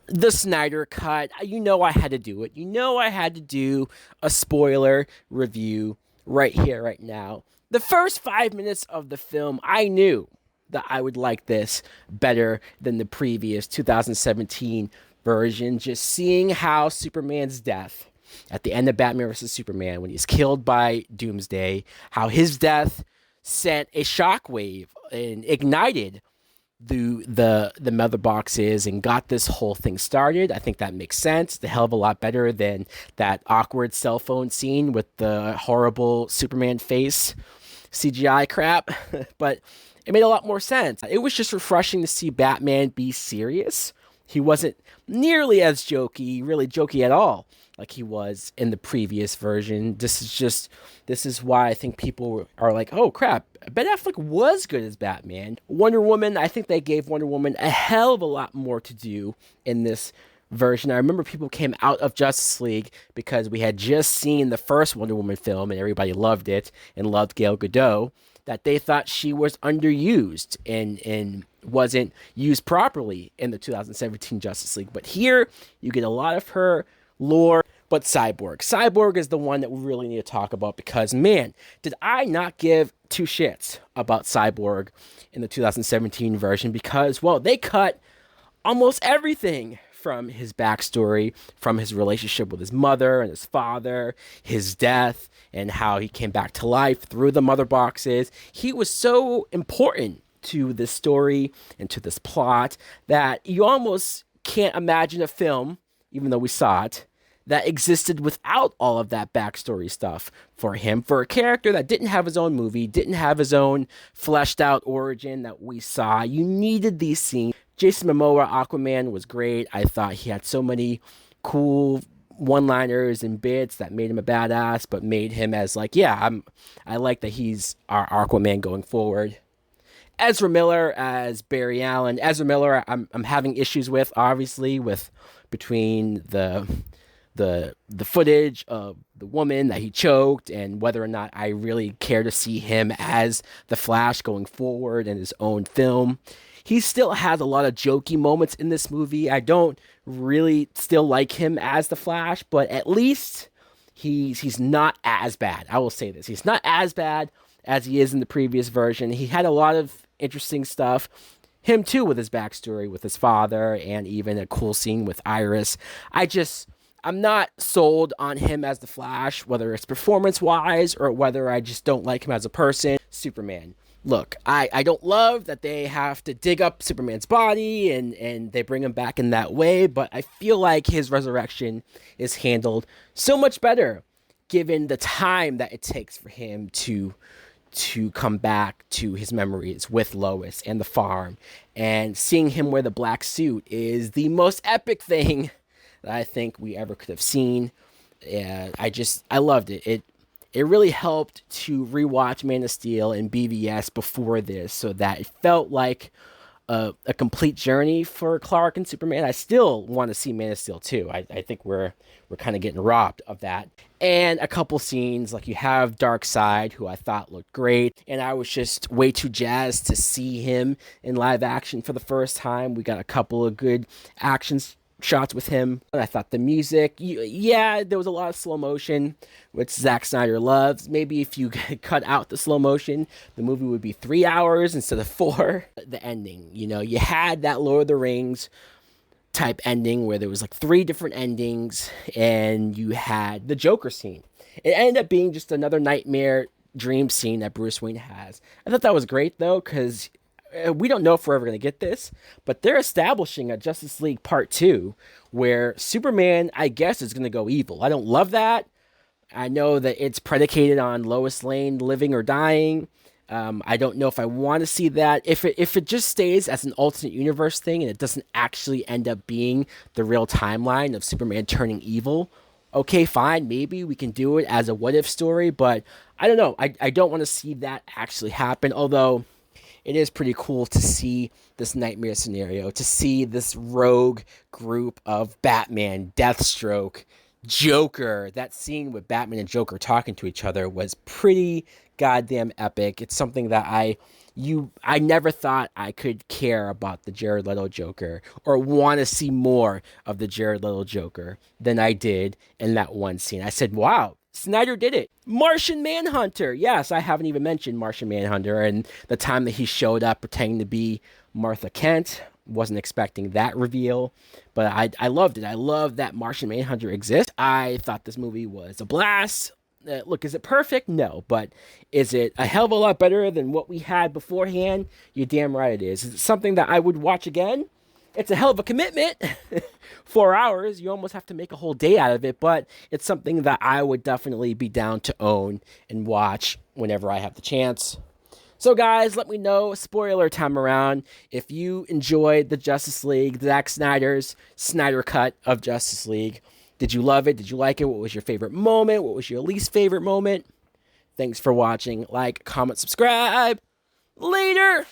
the Snyder cut. You know I had to do it. You know I had to do a spoiler review right here, right now. The first 5 minutes of the film, I knew that I would like this better than the previous 2017 version. Just seeing how Superman's death at the end of Batman vs. Superman, when he's killed by Doomsday, how his death sent a shockwave and ignited the mother boxes and got this whole thing started. I think that makes sense. It's a hell of a lot better than that awkward cell phone scene with the horrible Superman face CGI crap. But it made a lot more sense. It was just refreshing to see Batman be serious. He wasn't nearly as jokey, really jokey at all, like he was in the previous version. This is why I think people are like, oh crap, Ben Affleck was good as Batman. Wonder Woman, I think they gave Wonder Woman a hell of a lot more to do in this version. I remember people came out of Justice League because we had just seen the first Wonder Woman film and everybody loved it and loved Gal Gadot, that they thought she was underused and wasn't used properly in the 2017 Justice League. But here, you get a lot of her lore. But Cyborg is the one that we really need to talk about because, man, did I not give two shits about Cyborg in the 2017 version because, well, they cut almost everything from his backstory, from his relationship with his mother and his father, his death, and how he came back to life through the mother boxes. He was so important to this story and to this plot that you almost can't imagine a film, even though we saw it, that existed without all of that backstory stuff for him, for a character that didn't have his own movie, didn't have his own fleshed out origin that we saw. You needed these scenes. Jason Momoa, Aquaman, was great. I thought he had so many cool one-liners and bits that made him a badass, but made him as like, yeah, I like that he's our Aquaman going forward. Ezra Miller as Barry Allen. Ezra Miller, I'm having issues with, obviously, with between the footage of the woman that he choked and whether or not I really care to see him as the Flash going forward in his own film. He still has a lot of jokey moments in this movie. I don't really still like him as the Flash, but at least he's not as bad. I will say this. He's not as bad as he is in the previous version. He had a lot of interesting stuff. Him too, with his backstory with his father and even a cool scene with Iris. I'm not sold on him as the Flash, whether it's performance-wise or whether I just don't like him as a person. Superman. Look, I don't love that they have to dig up Superman's body and they bring him back in that way, but I feel like his resurrection is handled so much better given the time that it takes for him to come back to his memories with Lois and the farm. And seeing him wear the black suit is the most epic thing that I think we ever could have seen. I loved it. It really helped to rewatch Man of Steel and BVS before this, so that it felt like a complete journey for Clark and Superman. I still want to see Man of Steel 2. I think we're kind of getting robbed of that. And a couple scenes, like you have Darkseid, who I thought looked great, and I was just way too jazzed to see him in live action for the first time. We got a couple of good action shots with him. And I thought the music, yeah, there was a lot of slow motion, which Zack Snyder loves. Maybe if you cut out the slow motion, the movie would be 3 hours instead of 4. The ending, you had that Lord of the Rings type ending where there was like 3 different endings, and you had the Joker scene. It ended up being just another nightmare dream scene that Bruce Wayne has. I thought that was great though, because we don't know if we're ever going to get this, but they're establishing a Justice League Part 2 where Superman, I guess, is going to go evil. I don't love that. I know that it's predicated on Lois Lane living or dying. I don't know if I want to see that. If it just stays as an alternate universe thing and it doesn't actually end up being the real timeline of Superman turning evil, okay, fine. Maybe we can do it as a what-if story, but I don't know. I don't want to see that actually happen, although it is pretty cool to see this nightmare scenario, to see this rogue group of Batman, Deathstroke, Joker. That scene with Batman and Joker talking to each other was pretty goddamn epic. It's something that I I never thought I could care about the Jared Leto Joker or want to see more of the Jared Leto Joker than I did in that one scene. I said, wow, Snyder did it. Martian Manhunter. Yes, I haven't even mentioned Martian Manhunter and the time that he showed up pretending to be Martha Kent. Wasn't expecting that reveal, but I loved it. I love that Martian Manhunter exists. I thought this movie was a blast. Look, is it perfect? No, but is it a hell of a lot better than what we had beforehand? You're damn right it is. Is it something that I would watch again? It's a hell of a commitment. 4 hours, you almost have to make a whole day out of it, but it's something that I would definitely be down to own and watch whenever I have the chance. So guys, let me know, spoiler time around, if you enjoyed the Justice League, Zack Snyder's Snyder cut of Justice League. Did you love it? Did you like it? What was your favorite moment? What was your least favorite moment? Thanks for watching. Like, comment, subscribe. Later!